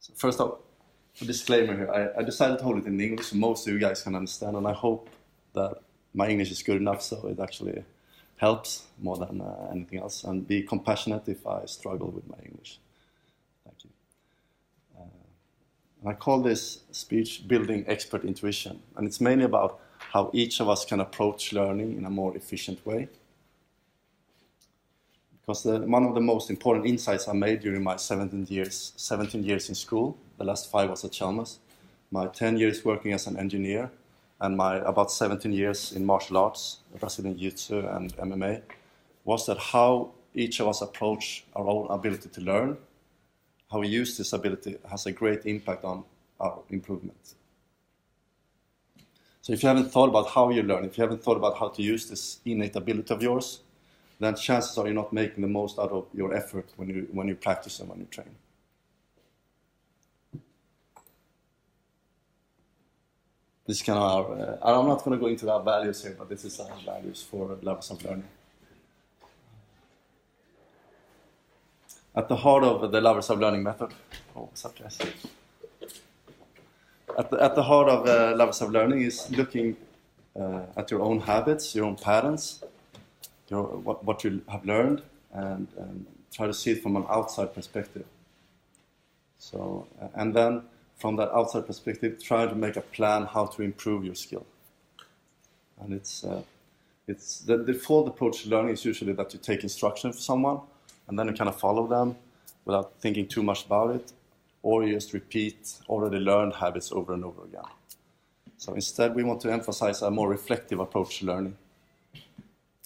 So first off, a disclaimer here. I decided to hold it in English so most of you guys can understand, and I hope that my English is good enough so it actually helps more than anything else. And be compassionate if I struggle with my English. Thank you. And I call this speech Building Expert Intuition, and it's mainly about how each of us can approach learning in a more efficient way. Because one of the most important insights I made during my 17 years in school, the last 5 was at Chalmers, my 10 years working as an engineer, and my about 17 years in martial arts, Brazilian Jiu-Jitsu and MMA, was that how each of us approach our own ability to learn, how we use this ability has a great impact on our improvement. So if you haven't thought about how you learn, if you haven't thought about how to use this innate ability of yours, then chances are you're not making the most out of your effort when you practice and when you train. This is kind of our, I'm not going to go into our values here, but this is our values for levels of learning. At the heart of the Lovers of Learning method, oh, what's up, guys? At the heart of Lovers of Learning is looking at your own habits, your own patterns, what you have learned, and try to see it from an outside perspective. So, and then from that outside perspective, try to make a plan how to improve your skill. And it's the default approach to learning is usually that you take instruction from someone, and then you kind of follow them without thinking too much about it, or you just repeat already learned habits over and over again. So instead, we want to emphasize a more reflective approach to learning.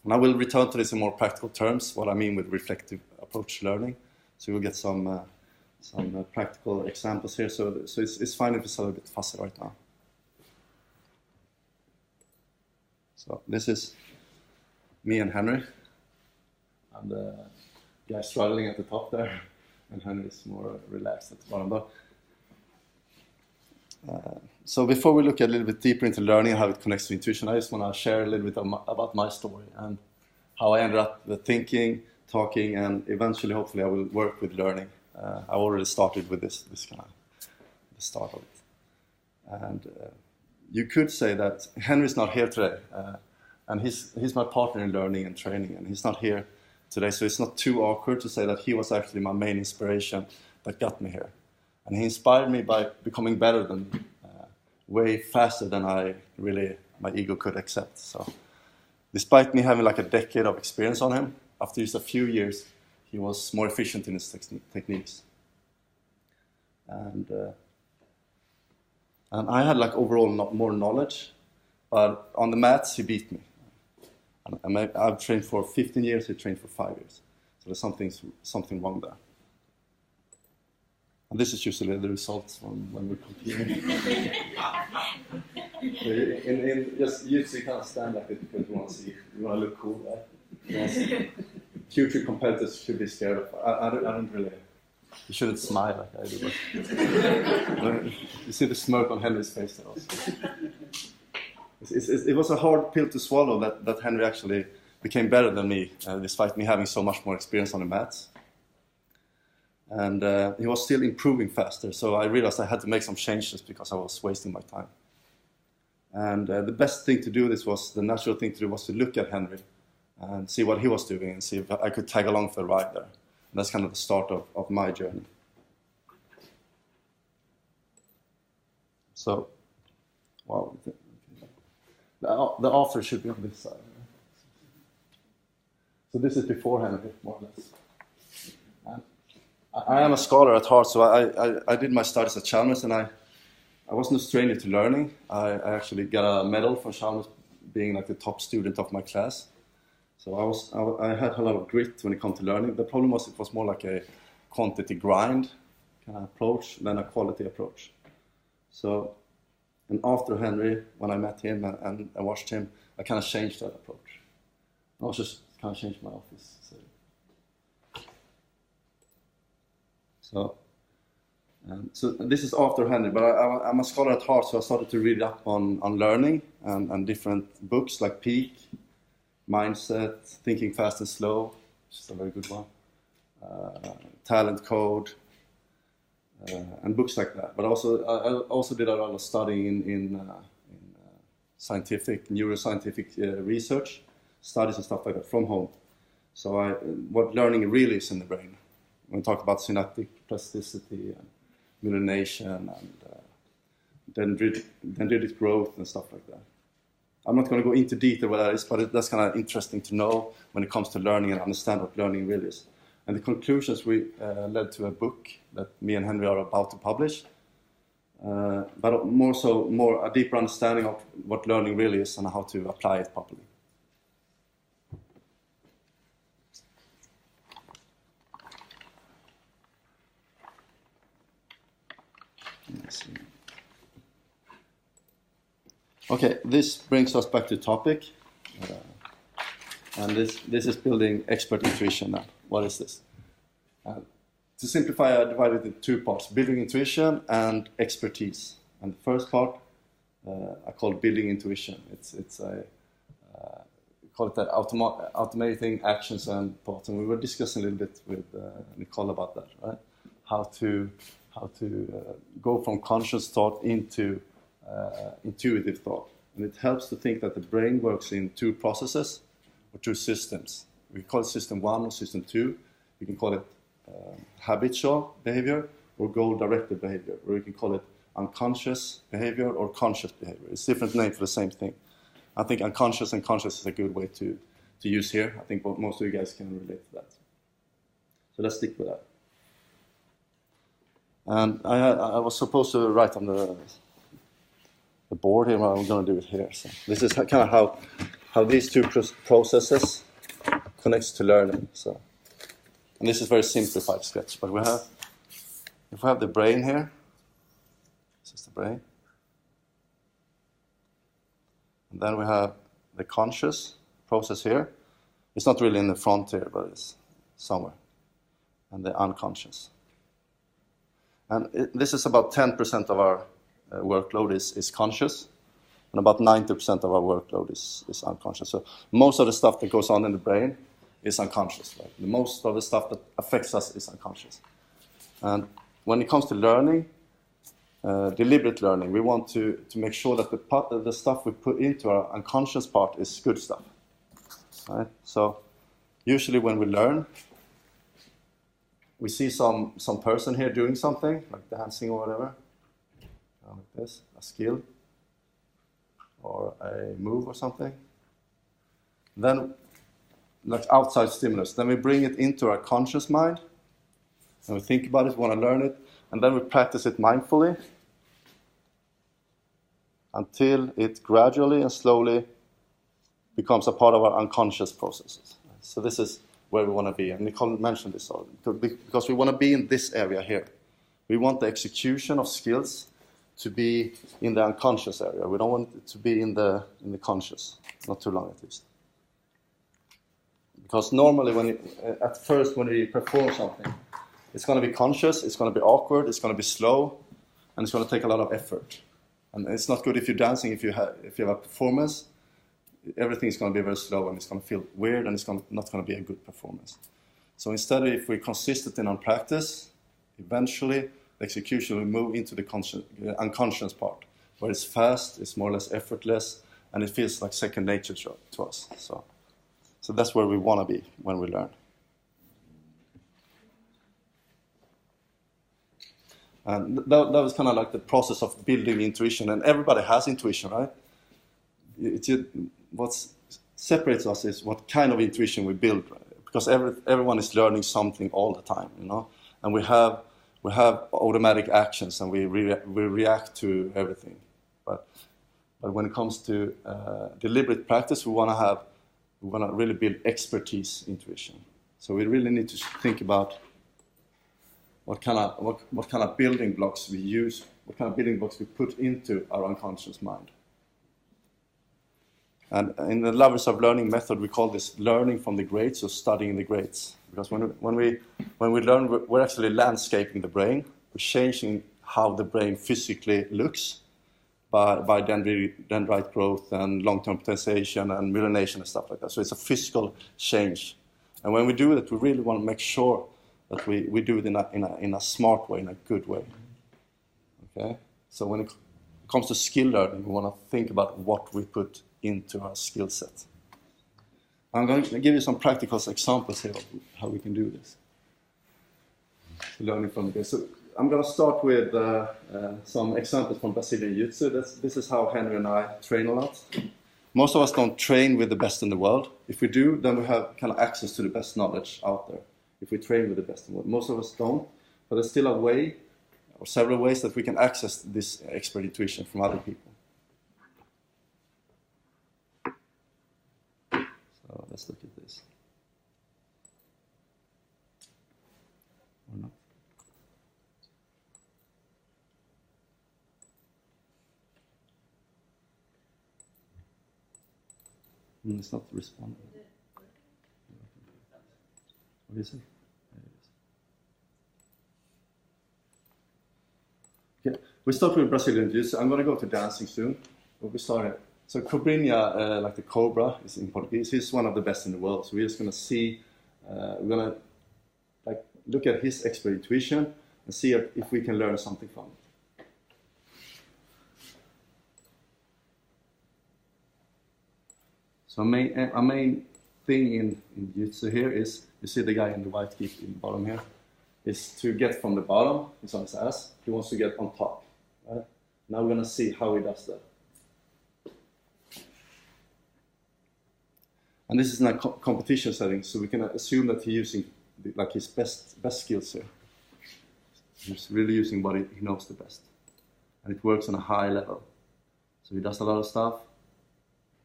And I will return to this in more practical terms, what I mean with reflective approach to learning. So you'll get some practical examples here. So it's fine if it's a little bit fussy right now. So this is me and Henri. I'm the guy struggling at the top there, and Henri is more relaxed at the bottom. So before we look a little bit deeper into learning and how it connects to intuition, I just want to share a little bit about my story and how I ended up thinking, talking, and eventually, hopefully, I will work with learning. I already started with this kind of the start of it. And you could say that Henri's not here today, and he's my partner in learning and training, and he's not here today, so it's not too awkward to say that he was actually my main inspiration that got me here. And he inspired me by becoming better than way faster than my ego could accept. So despite me having like a decade of experience on him, after just a few years, he was more efficient in his techniques. And I had like overall more knowledge, but on the mats, he beat me. And I've trained for 15 years, he trained for 5 years. So there's something wrong there. And this is usually the results when we're competing. Just usually kind of stand like it because you want to look cool, right? Yes. Future competitors should be scared of. I don't really. You shouldn't smile like I do. But you see the smirk on Henri's face there also. It was a hard pill to swallow that Henri actually became better than me, despite me having so much more experience on the mats. And he was still improving faster, so I realized I had to make some changes because I was wasting my time. And the best thing to do the natural thing to do was to look at Henri and see what he was doing and see if I could tag along for the ride there. And that's kind of the start of my journey. So, wow, the after should be on this side. So this is before Henri, more or less. And I am a scholar at heart, so I did my studies at Chalmers, and I was no stranger to learning. I actually got a medal from Chalmers being like the top student of my class. So I had a lot of grit when it comes to learning. The problem was it was more like a quantity grind kind of approach than a quality approach. So, and after Henri, when I met him and I watched him, I kind of changed that approach. I was just kind of changed my office. So this is after Henri, but I'm a scholar at heart, so I started to read up on learning and different books like Peak, Mindset, Thinking Fast and Slow, which is a very good one, Talent Code, and books like that. But also, I also did a lot of studying in scientific, neuroscientific research, studies and stuff like that from home. So what learning really is in the brain. When we talk about synaptic plasticity and myelination and dendritic growth and stuff like that. I'm not going to go into detail what that is, but that's kind of interesting to know when it comes to learning and understand what learning really is. And the conclusions we led to a book that me and Henri are about to publish, but more a deeper understanding of what learning really is and how to apply it properly. Let's see. Okay, this brings us back to topic, and this is building expert intuition now. What is this? To simplify, I divided it into two parts: building intuition and expertise. And the first part I call building intuition. It's a we call it that automating actions and thoughts. And we were discussing a little bit with Nicole about that, right? How to go from conscious thought into intuitive thought. And it helps to think that the brain works in two processes or two systems. We call it system 1 or system 2. You can call it habitual behavior or goal-directed behavior, or you can call it unconscious behavior or conscious behavior. It's different name for the same thing. I think unconscious and conscious is a good way to use here. I think most of you guys can relate to that. So let's stick with that. And I was supposed to write on the board here, but I'm going to do it here. So this is kind of how these two processes connects to learning. So, and this is a very simplified sketch, but if we have the brain here, this is the brain, and then we have the conscious process here. It's not really in the front here, but it's somewhere, and the unconscious. And this is about 10% of our workload is conscious, and about 90% of our workload is unconscious. So most of the stuff that goes on in the brain is unconscious. Right? Most of the stuff that affects us is unconscious. And when it comes to learning, deliberate learning, we want to make sure that the stuff we put into our unconscious part is good stuff. Right? So usually when we learn, we see some person here doing something, like dancing or whatever, like this, a skill, or a move or something. Then, like outside stimulus, then we bring it into our conscious mind, and we think about it, want to learn it, and then we practice it mindfully until it gradually and slowly becomes a part of our unconscious processes. So this is where we want to be, and Nicole mentioned this already, because we want to be in this area here. We want the execution of skills to be in the unconscious area. We don't want it to be in the conscious, not too long at least. Because normally, at first when we perform something, it's going to be conscious, it's going to be awkward, it's going to be slow, and it's going to take a lot of effort. And it's not good if you're dancing, if you have a performance. Everything's going to be very slow, and it's going to feel weird, and it's not going to be a good performance. So instead, if we're consistent in our practice, eventually the execution will move into the unconscious part, where it's fast, it's more or less effortless, and it feels like second nature to us. So that's where we want to be when we learn. And that was kind of like the process of building intuition, and everybody has intuition, right? What separates us is what kind of intuition we build, right? Because everyone is learning something all the time, you know, and we have automatic actions, and we react to everything. But when it comes to deliberate practice, we want to really build expertise intuition. So we really need to think about what kind of building blocks we use, what kind of building blocks we put into our unconscious mind. And in the Lovers of Learning method, we call this learning from the greats, or studying the greats. Because when we learn, we're actually landscaping the brain. We're changing how the brain physically looks by dendrite growth and long-term potentiation and myelination and stuff like that. So it's a physical change. And when we do that, we really want to make sure that we do it in a smart way, in a good way. Okay? So when it comes to skill learning, we want to think about what we put into our skill set. I'm going to give you some practical examples here of how we can do this. Learning from this. So I'm going to start with some examples from Brazilian Jiu-Jitsu. This is how Henri and I train a lot. Most of us don't train with the best in the world. If we do, then we have kind of access to the best knowledge out there. If we train with the best in the world. Most of us don't, but there's still a way, or several ways, that we can access this expert intuition from other people. So let's look at this. Or not. It's not responding. What is it? Okay, we start with Brazilian Jiu-Jitsu. I'm going to go to dancing soon, but we start here. So Cobrinha, like the cobra, is in Portuguese. He's one of the best in the world. So we're just going to see, we're going to look at his expert intuition and see if we can learn something from it. So a main thing in Jiu-Jitsu here is, you see the guy in the white gi in the bottom here, is to get from the bottom, he's on his ass, he wants to get on top. Right? Now we're going to see how he does that. And this is in a competition setting, so we can assume that he's using his best skills here. He's really using what he knows the best. And it works on a high level. So he does a lot of stuff,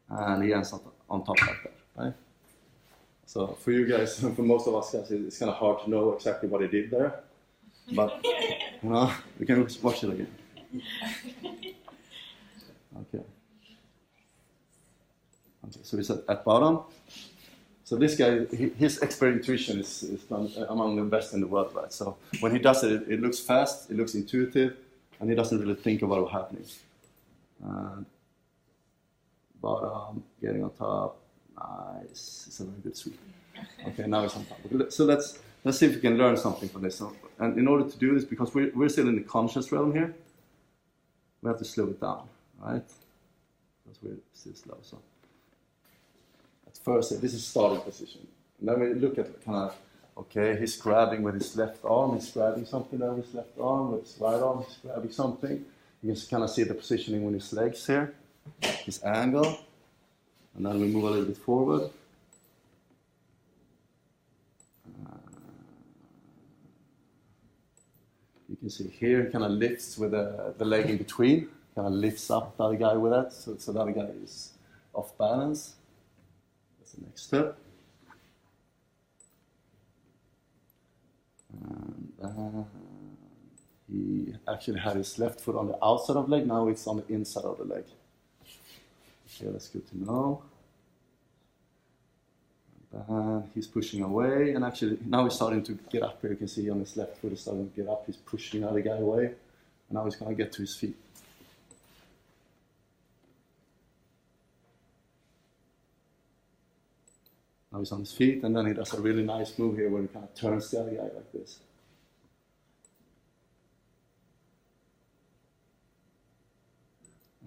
and he ends up on top like that, right? So for you guys, for most of us guys, it's kind of hard to know exactly what he did there. But, we can watch it again. Okay. Okay, so he's at bottom. So this guy, his expert intuition is among the best in the world, right? So when he does it, it looks fast, it looks intuitive, and he doesn't really think about what's happening. And bottom, getting on top, nice. It's a very good sweep. Okay, now it's on top. So let's see if we can learn something from this. So, and in order to do this, because we're still in the conscious realm here, we have to slow it down, right? Because we're still slow. So at first, this is starting position. And then we look at kind of, okay, he's grabbing with his left arm, he's grabbing something there with his left arm, with his right arm, he's grabbing something. You can kind of see the positioning with his legs here, his angle. And then we move a little bit forward. You can see here, he kind of lifts with the leg in between, kind of lifts up the other guy with that, so the other guy is off balance. That's the next step. And he actually had his left foot on the outside of the leg, now it's on the inside of the leg. Okay, that's good to know. And he's pushing away, and actually now he's starting to get up here. You can see on his left foot he's starting to get up. He's pushing the other guy away, and now he's going to get to his feet. Now he's on his feet, and then he does a really nice move here where he kind of turns the other guy like this.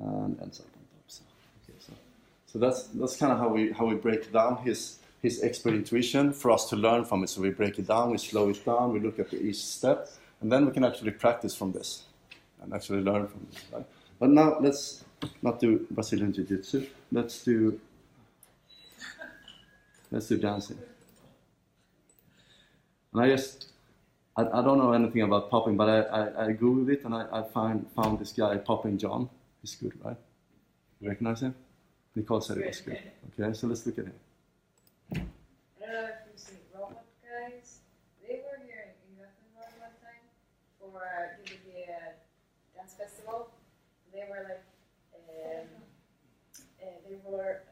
And ends up on top. So that's kind of how we break down his expert intuition for us to learn from it. So we break it down, we slow it down, we look at each step, and then we can actually practice from this and actually learn from this. Right? But now let's not do Brazilian Jiu-Jitsu. Let's do dancing. And I don't know anything about popping, but I googled it and I found this guy Popping John. He's good, right? You recognize him? Nicole said it was good. Okay, so let's look at him. I don't know if you've seen robot guys. They were here in Gothenburg one time for the dance festival. They were like, they were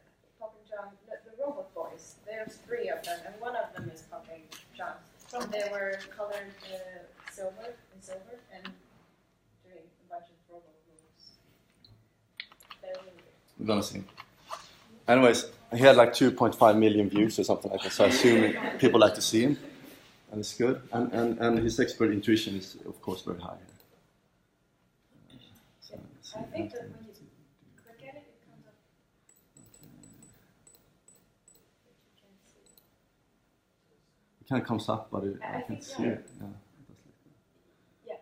Popping John, the robot boys. There's 3 of them, and one of them is Popping John. They were colored silver and doing a bunch of robot moves. They're really good. We're gonna see. Anyways, he had like 2.5 million views or something like that, so I assume people like to see him. and it's good. And his expert intuition is, of course, very high here. So I think that when you click at it, it comes up. It kind of comes up, but I can see it. Yeah. Yeah.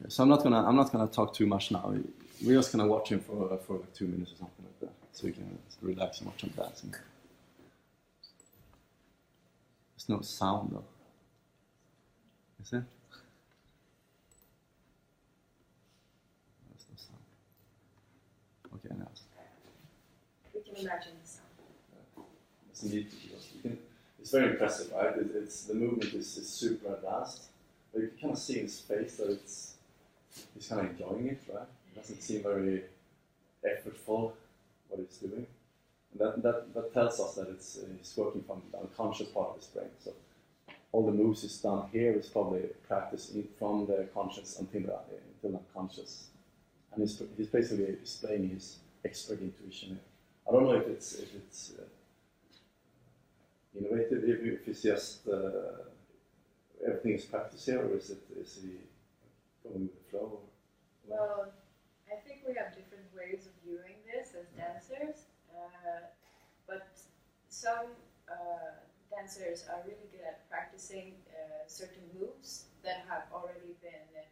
Okay, so I'm not gonna talk too much now. We're just gonna watch him for like 2 minutes or something like that, so we can relax and watch him dancing. There's no sound though. Is there? There's no sound. Okay, now. We can imagine the sound. It's very impressive, right? The movement is super advanced, but you can kind of see in his face that he's kind of enjoying it, right? It doesn't seem very effortful what he's doing, and that tells us that he's working from the unconscious part of his brain. So all the moves he's done here is probably practiced from the conscious until unconscious, and he's basically displaying his expert intuition here. I don't know if it's innovative, if it's just everything is practiced here, or is he going with the flow? Well, I think we have different ways of viewing this as dancers, but some dancers are really good at practicing certain moves that have already been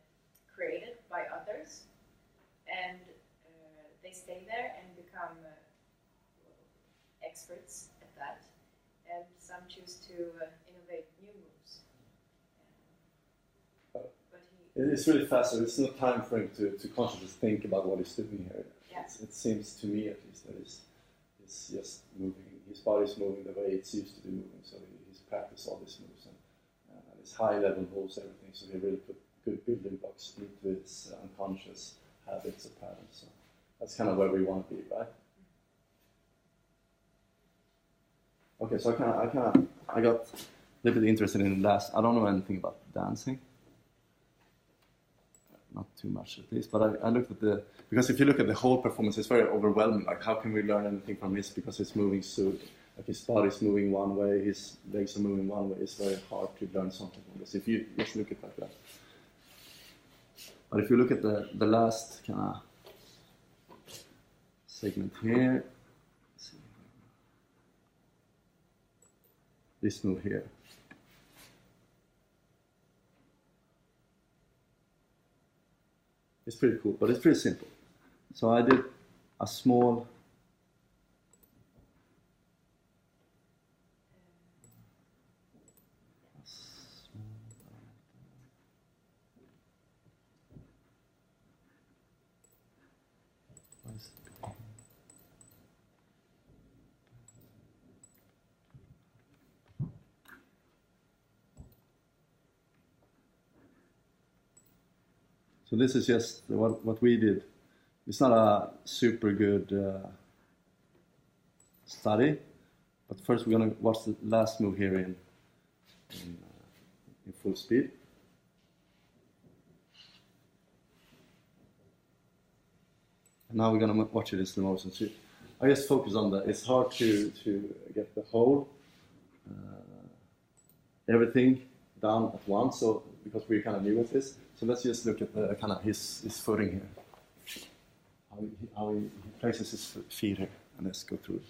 created by others, and they stay there and become experts at that, and some choose to innovate new moves. It's really fast, so it's no time for him to consciously think about what he's doing here. Yeah. It seems to me, at least, that he's just moving. His body's moving the way it's used to be moving, so he's practiced all these moves, and his high-level moves, everything, so he really put good building blocks into his unconscious habits or patterns. So that's kind of where we want to be, right? Okay, so I got a little bit interested in the last. I don't know anything about dancing. Not too much at least, but I looked at because if you look at the whole performance, it's very overwhelming. Like, how can we learn anything from this? Because it's moving so, like his body's moving one way, his legs are moving one way. It's very hard to learn something from this if you just look at it like that. But if you look at the last kind of segment here, this move here. It's pretty cool, but it's pretty simple. So I did a small So this is just what we did. It's not a super good study, but first we're going to watch the last move here in full speed. And now we're going to watch it in slow motion. So I just focus on that. It's hard to get the whole everything down at once, so because we're kind of new at this. So let's just look at the kind of his footing here. How he places his feet here, and let's go through it.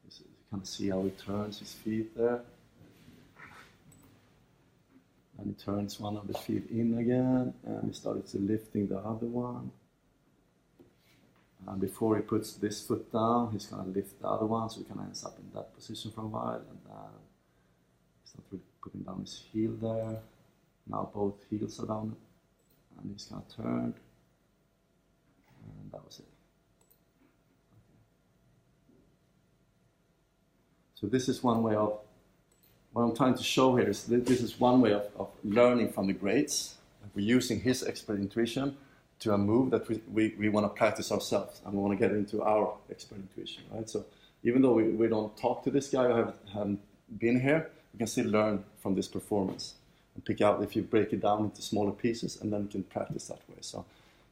So you kind of see how he turns his feet there. And he turns one of the feet in again, and he started to lifting the other one. And before he puts this foot down, he's going to lift the other one, so he kind of ends up in that position for a while. And he's not really putting down his heel there. Now both heels are down, and he's kind of turned. And that was it. Okay. So this is one way of, what I'm trying to show here is that this is one way of learning from the greats. We're using his expert intuition to a move that we want to practice ourselves, and we want to get into our expert intuition, right? So even though we don't talk to this guy or haven't been here, we can still learn from this performance. and pick out if you break it down into smaller pieces, and then you can practice that way. So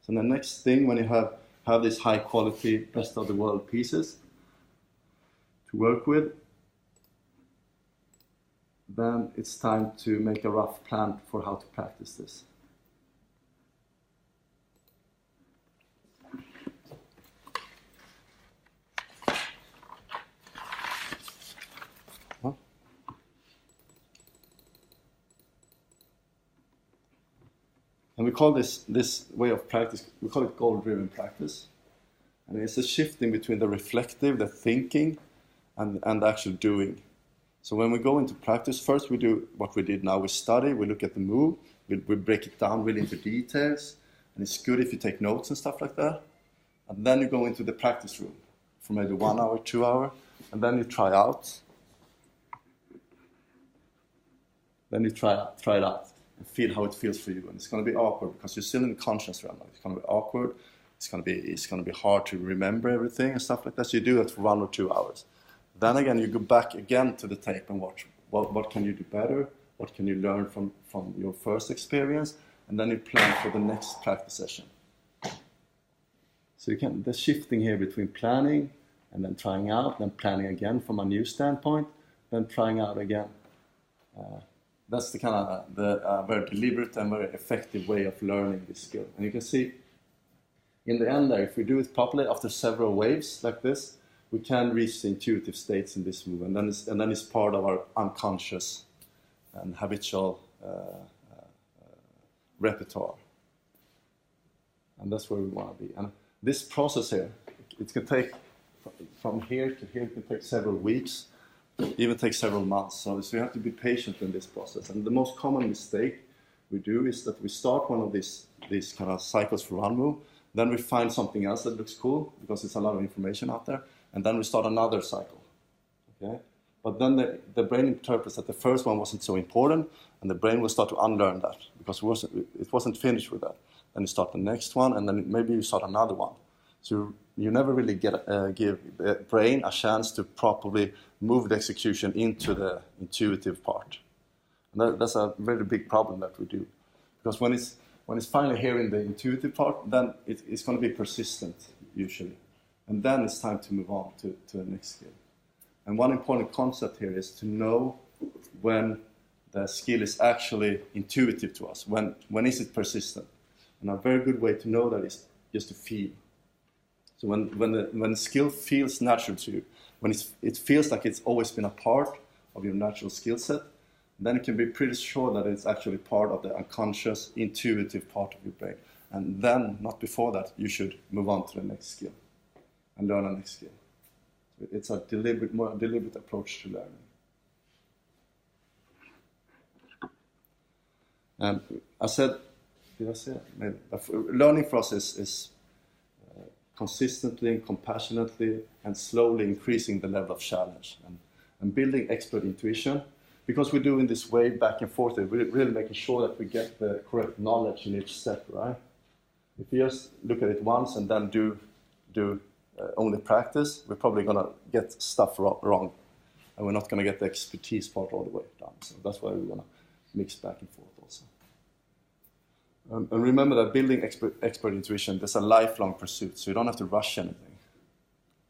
the next thing, when you have these high quality, best of the world pieces to work with, then it's time to make a rough plan for how to practice this. And we call this way of practice, we call it goal-driven practice. And it's a shifting between the reflective, the thinking, and the actual doing. So when we go into practice, first we do what we did now. We study, we look at the move, we break it down really into details. And it's good if you take notes and stuff like that. And then you go into the practice room for maybe 1 hour, 2 hours. And then you try out. Then you try it out. And feel how it feels for you, and it's going to be awkward because you're still in the conscious realm. It's going to be awkward. It's going to be hard to remember everything and stuff like that. So you do it for 1 or 2 hours. Then again, you go back again to the tape and watch. What can you do better? What can you learn from your first experience? And then you plan for the next practice session. So the shifting here between planning and then trying out, then planning again from a new standpoint, then trying out again. That's the kind of very deliberate and very effective way of learning this skill. And you can see in the end there, if we do it properly, after several waves like this, we can reach the intuitive states in this move. And then it's part of our unconscious and habitual repertoire. And that's where we want to be. And this process here, it can take, from here to here, it can take several weeks. Even takes several months, so you have to be patient in this process. And the most common mistake we do is that we start one of these kind of cycles for one move, then we find something else that looks cool because it's a lot of information out there, and then we start another cycle. Okay, but then the brain interprets that the first one wasn't so important, and the brain will start to unlearn that because it wasn't finished with that. Then you start the next one, and then maybe you start another one. So you never really give the brain a chance to properly move the execution into the intuitive part. And that's a very big problem that we do. Because when it's finally here in the intuitive part, then it's going to be persistent, usually. And then it's time to move on to the next skill. And one important concept here is to know when the skill is actually intuitive to us. When is it persistent? And a very good way to know that is just to feel. So when the skill feels natural to you, when it feels like it's always been a part of your natural skill set, then you can be pretty sure that it's actually part of the unconscious, intuitive part of your brain. And then, not before that, you should move on to the next skill and learn the next skill. So it's a more deliberate approach to learning. And did I say it? Maybe. Learning for us is consistently and compassionately and slowly increasing the level of challenge and building expert intuition. Because we're doing this way back and forth, we're really making sure that we get the correct knowledge in each step, right? If you just look at it once and then do only practice, we're probably going to get stuff wrong. And we're not going to get the expertise part all the way down. So that's why we're going to mix back and forth also. And remember that building expert intuition, there's a lifelong pursuit, so you don't have to rush anything.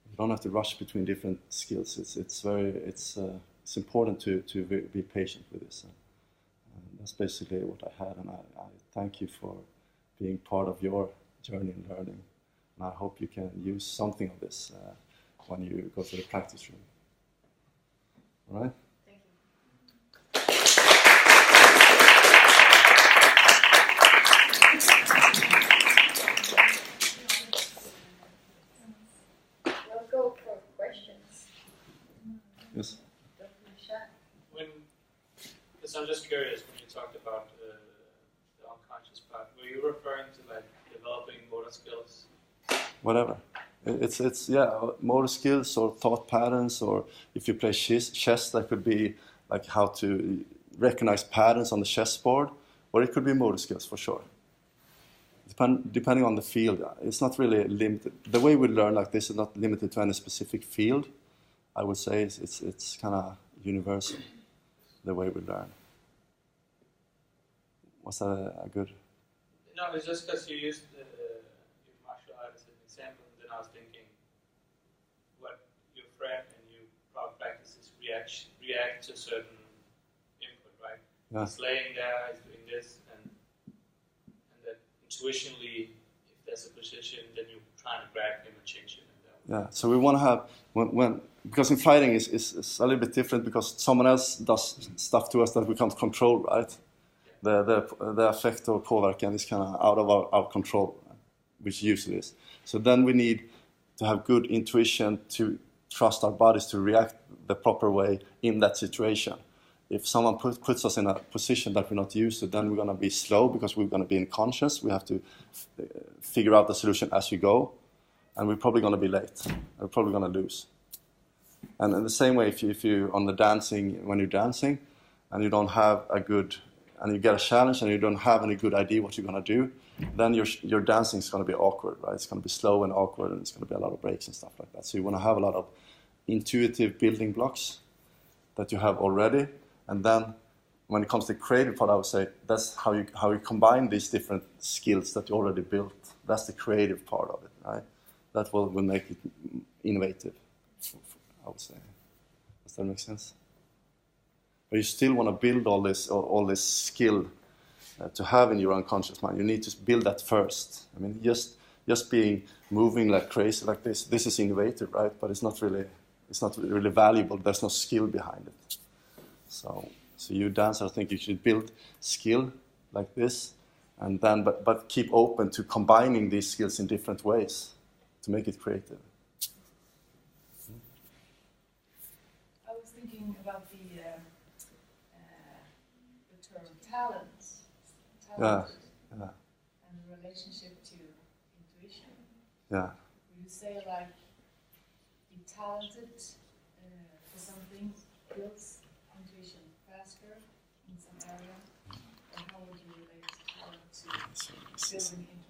You don't have to rush between different skills. It's important to be patient with this. And that's basically what I had, and I thank you for being part of your journey in learning. And I hope you can use something of this when you go to the practice room. All right? Thank you. We'll go for questions. Yes. So I'm just curious, when you talked about the unconscious part, were you referring to like developing motor skills? Whatever. It's motor skills or thought patterns, or if you play chess, that could be like how to recognize patterns on the chessboard, or it could be motor skills for sure. Depending on the field, it's not really limited. The way we learn like this is not limited to any specific field. I would say it's kind of universal, the way we learn. Was that a good? No, it's just because you used your martial art as an example, and then I was thinking, what your friend and you practices react to certain input, right? Yeah. He's laying there, he's doing this, and that intuitionally, if there's a position, then you try to grab him and change it. Yeah, so we want to have when because in fighting is a little bit different because someone else does stuff to us that we can't control, right? The effect or påverkan is kind of out of our control, which usually is. So then we need to have good intuition to trust our bodies to react the proper way in that situation. If someone puts us in a position that we're not used to, then we're going to be slow because we're going to be unconscious. We have to figure out the solution as we go. And we're probably going to be late. We're probably going to lose. And in the same way, if you on the dancing, when you're dancing, and you don't have a good, and you get a challenge, and you don't have any good idea what you're going to do, then your dancing is going to be awkward, right? It's going to be slow and awkward, and it's going to be a lot of breaks and stuff like that. So you want to have a lot of intuitive building blocks that you have already, and then when it comes to the creative part, I would say that's how you combine these different skills that you already built. That's the creative part of it, right? That will make it innovative, I would say. Does that make sense? But you still want to build all this skill to have in your unconscious mind. You need to build that first. I mean, just moving like crazy like this is innovative, right? But it's not really valuable. There's no skill behind it. So you dancers, I think you should build skill like this, and then but keep open to combining these skills in different ways to make it creative. I was thinking about the term talent, Yeah. and the relationship to intuition. Yeah. Would you say like be talented for something builds intuition faster in some area, or how would you relate talent to building intuition?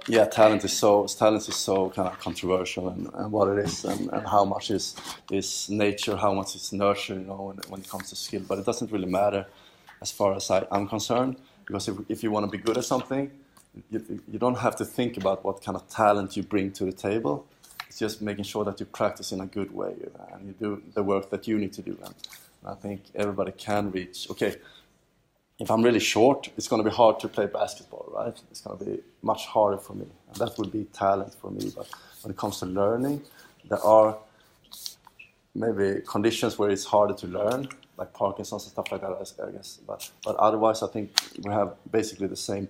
Yeah, talent is so kind of controversial, and what it is, and how much is nature, how much is nurture, when it comes to skill. But it doesn't really matter as far as I'm concerned, because if you want to be good at something, you don't have to think about what kind of talent you bring to the table. It's just making sure that you practice in a good way, and you do the work that you need to do. And I think everybody can reach. Okay. If I'm really short, it's going to be hard to play basketball, right? It's going to be much harder for me. And that would be talent for me. But when it comes to learning, there are maybe conditions where it's harder to learn, like Parkinson's and stuff like that, I guess. But otherwise, I think we have basically the same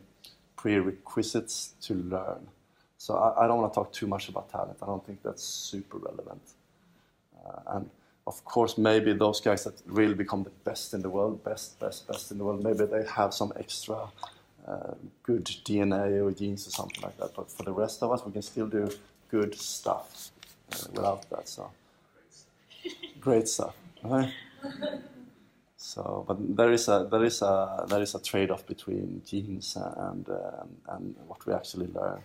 prerequisites to learn. So I don't want to talk too much about talent. I don't think that's super relevant. And of course, maybe those guys that really become the best in the world, best in the world, maybe they have some extra good DNA or genes or something like that. But for the rest of us, we can still do good stuff without that. So great stuff, right? So, but there is a trade-off between genes and what we actually learn.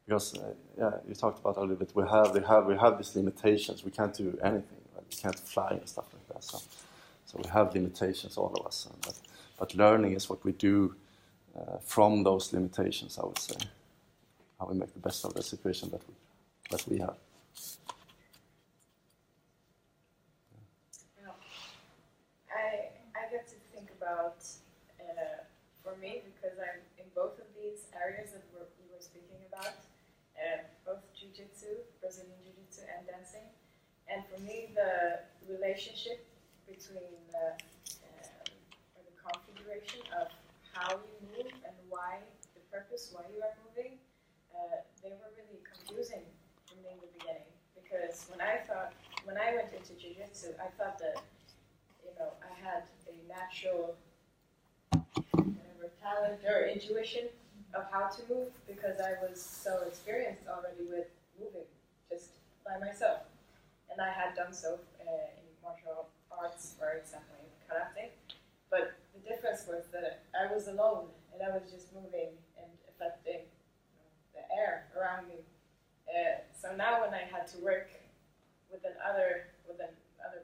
Because you talked about a little bit. We have these limitations. We can't do anything. Right? We can't fly and stuff like that. So we have limitations, all of us. But learning is what we do from those limitations. I would say how we make the best of the situation that we have. I get to think about for me, because I'm in both of these areas that we were speaking about. Both jiu-jitsu, Brazilian jiu-jitsu, and dancing. And for me, the relationship between or the configuration of how you move and why, the purpose why you are moving, they were really confusing for me in the beginning. Because when I went into jiu-jitsu, I thought that, I had a natural talent or intuition of how to move, because I was so experienced already with moving just by myself. And I had done so in martial arts, for example, in karate. But the difference was that I was alone, and I was just moving and affecting the air around me. So now when I had to work with another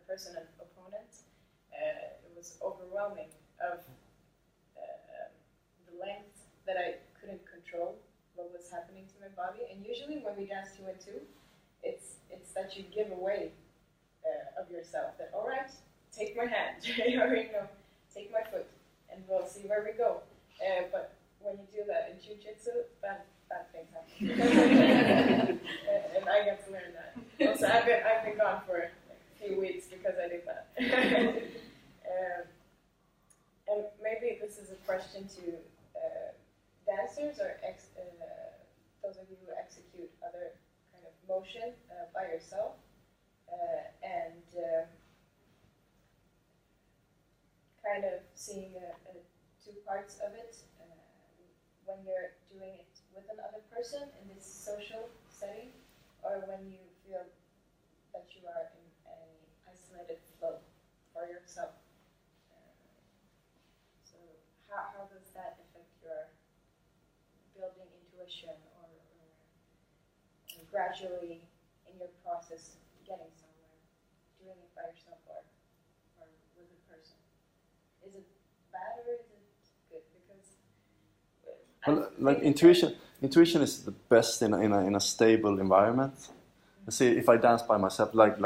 person and opponent, it was overwhelming of the length that I couldn't control what was happening to my body. And usually when we dance 2 and 2, it's that you give away of yourself. That, all right, take my hand, or take my foot, and we'll see where we go. But when you do that in jiu-jitsu, bad things happen. And I got to learn that. Also, I've been gone for like a few weeks because I did that. And maybe this is a question to dancers or those of you who execute other kind of motion by yourself, and kind of seeing two parts of it. When you're doing it with another person in this social setting, or when you feel that you are in an isolated flow for yourself. So how does that affect your building intuition, or gradually in your process getting somewhere, doing it by yourself or with a person? Is it bad or is it good? Because well, like intuition is the best in a stable environment. You see, if I dance by myself, like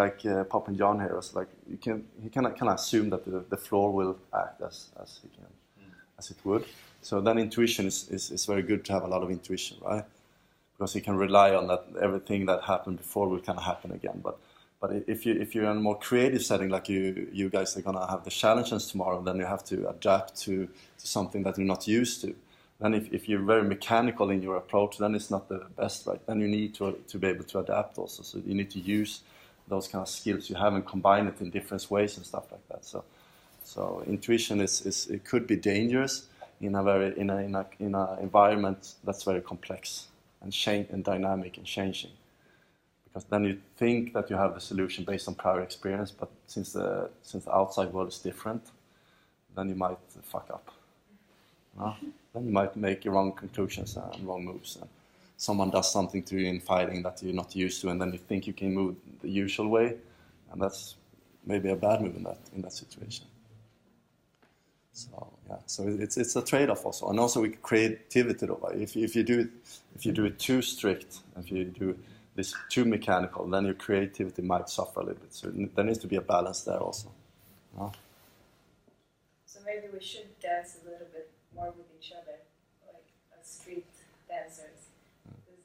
Pop and John here, it's like he can assume that the floor will act as it would. So then intuition is very good to have a lot of intuition, right? Because you can rely on that everything that happened before will kind of happen again. But if you're in a more creative setting, like you guys are gonna have the challenges tomorrow, then you have to adapt to something that you're not used to. Then if you're very mechanical in your approach, then it's not the best, right? Then you need to be able to adapt also. So you need to use those kind of skills you have and combine it in different ways and stuff like that. So intuition it could be dangerous in a environment that's very complex and dynamic and changing. Because then you think that you have the solution based on prior experience, but since the outside world is different, then you might fuck up. Then you might make wrong conclusions and wrong moves. And someone does something to you in fighting that you're not used to, and then you think you can move the usual way, and that's maybe a bad move in that situation. So yeah, so it's a trade-off also, and also with creativity. If you do it too strict, if you do this too mechanical, then your creativity might suffer a little bit. So there needs to be a balance there also. So maybe we should dance a little bit more with each other, like as street dancers.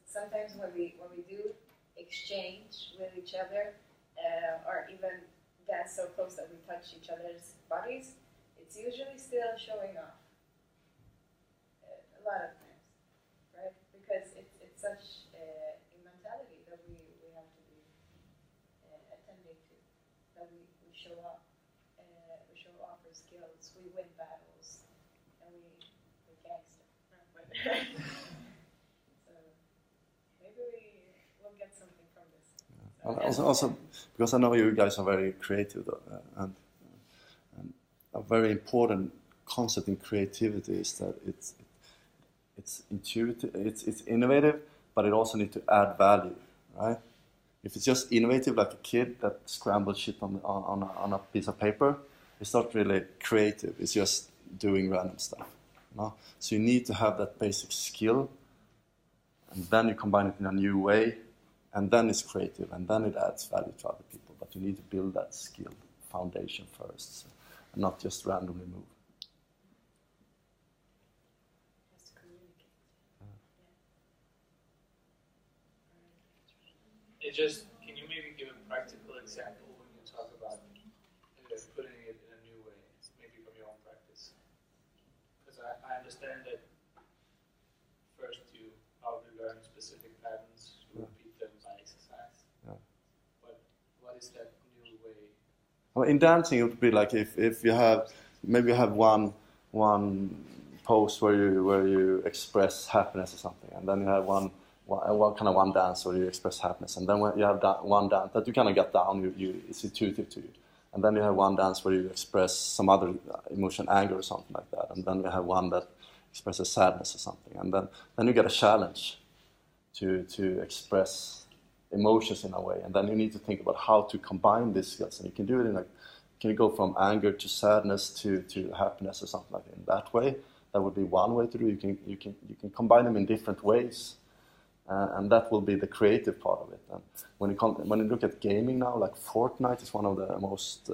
Sometimes when we do exchange with each other, or even dance so close that we touch each other's bodies, it's usually still showing off. A lot of times, right? Because it's such a mentality that we have to be attending to, that we show up, we show off our skills, we win battles, and we gangster. Right? So maybe we'll get something from this. So, also, because I know you guys are very creative, and a very important concept in creativity is that it's intuitive, it's innovative, but it also needs to add value, right? If it's just innovative, like a kid that scrambles shit on a piece of paper, it's not really creative. It's just doing random stuff. So you need to have that basic skill, and then you combine it in a new way, and then it's creative, and then it adds value to other people. But you need to build that skill foundation first. So, and not just randomly move. Just to communicate. Can you maybe give a practical example when you talk about putting it in a new way, maybe from your own practice? Because I understand that first you probably learn specific patterns, you repeat them by exercise. Yeah. But what is that new way? Well, in dancing, it would be like if you have one pose where you express happiness or something, and then you have one dance where you express happiness, and then when you have one dance that you kind of get down, it's intuitive to you, and then you have one dance where you express some other emotion, anger or something like that, and then you have one that expresses sadness or something, and then you get a challenge to express emotions in a way, and then you need to think about how to combine these skills. And you can do it in like, can you go from anger to sadness to happiness or something like that? In that way, that would be one way to do. You can combine them in different ways, and that will be the creative part of it. And when you look at gaming now, like Fortnite is one of the most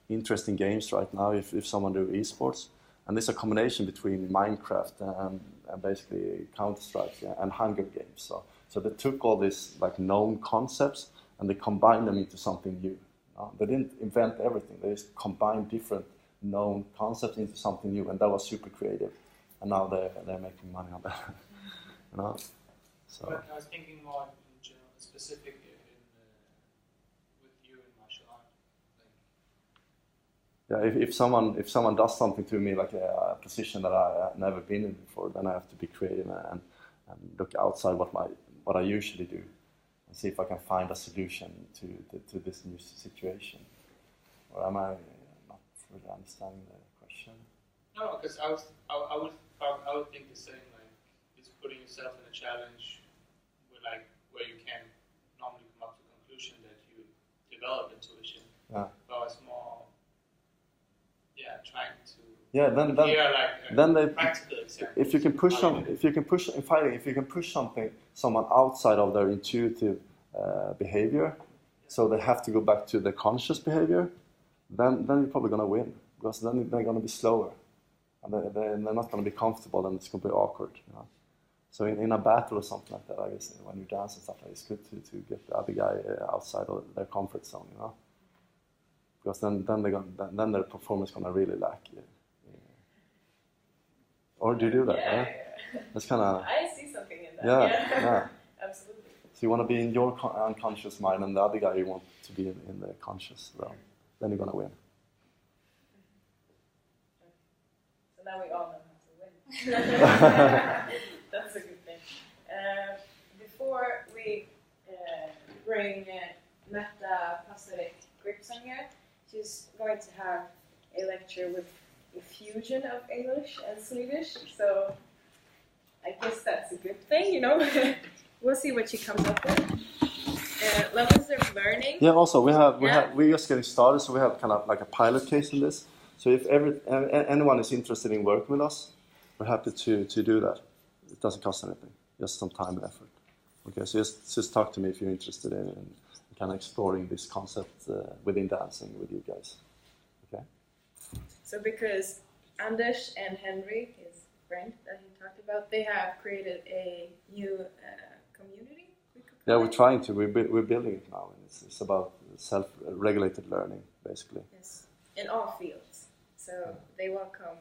interesting games right now. If someone do esports, and it's a combination between Minecraft and basically Counter-Strike and Hunger Games. So they took all these like known concepts and they combined them into something new. They didn't invent everything. They just combined different known concepts into something new, and that was super creative. And now they're making money on that. So. But I was thinking more in general, specific with you in martial art. Yeah, if someone does something to me like a position that I've never been in before, then I have to be creative and look outside what I usually do, and see if I can find a solution to this new situation. Or am I not really understanding the question? No, because I would think the same. Like, it's putting yourself in a challenge where you can normally come up to the conclusion that you develop intuition. Yeah. But it's more, trying to. Yeah, then they practical example. If you can push in fighting, if you can push someone outside of their intuitive behavior, so they have to go back to their conscious behavior, then you're probably gonna win, because then they're gonna be slower, and they're not gonna be comfortable, and it's gonna be awkward. So in a battle or something like that, I guess when you dance and stuff like that, it's good to get the other guy outside of their comfort zone, because then their performance is gonna really lack. Or do you do that? Yeah. That's kind of. I see something in that. Yeah. Absolutely. So you want to be in your unconscious mind, and the other guy you want to be in the conscious realm. Then you're gonna win. So now we all know how to win. That's a good thing. Before we bring Märta Pastoric-Gripson here, she's going to have a lecture with a fusion of English and Swedish. So I guess that's a good thing, We'll see what she comes up with. Levels of learning. Yeah. Also, we're just getting started, so we have kind of like a pilot case in this. So if anyone is interested in working with us, we're happy to do that. It doesn't cost anything, just some time and effort. Okay, so just talk to me if you're interested in kind of exploring this concept within dancing with you guys. Okay. So because Anders and Henri, his friend that he talked about, they have created a new community. Yeah, we're trying to. We're building it now, and it's about self-regulated learning, basically. Yes, in all fields. So they welcome.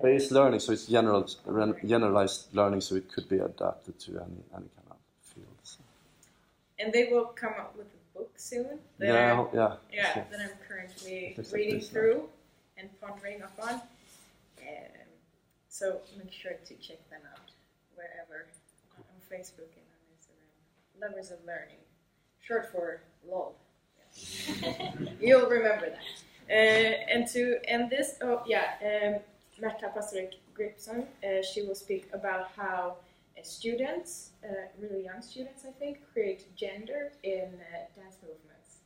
It's learning, so it's generalized learning, so it could be adapted to any kind of field. So. And they will come up with a book soon. Yeah. That I'm currently reading through and pondering upon. So make sure to check them out wherever on Facebook and on Instagram. Lovers of Learning, short for LOL. Yeah. You'll remember that. And to end this, Märta Pastoric-Gripson, she will speak about how students, really young students, I think, create gender in dance movements.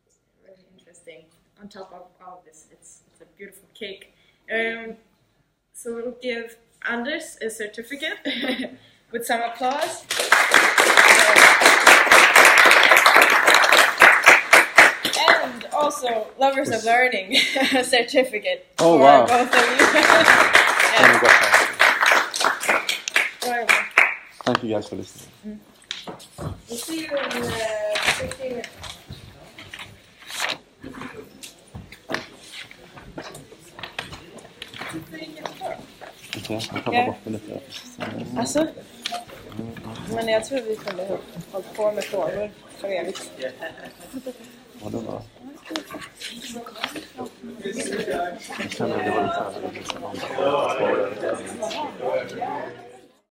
It's really interesting. On top of all this, it's a beautiful cake. So we'll give Anders a certificate with some applause. And also, Lovers of Learning certificate for both of you. Thank you guys for listening. We'll see you in 15 minutes. Okay, jag tappar bort den lite. Alltså? Men jag tror vi kunde ha hållit på med frågor för evigt. Ja, det var. Jag känner att det var lite här.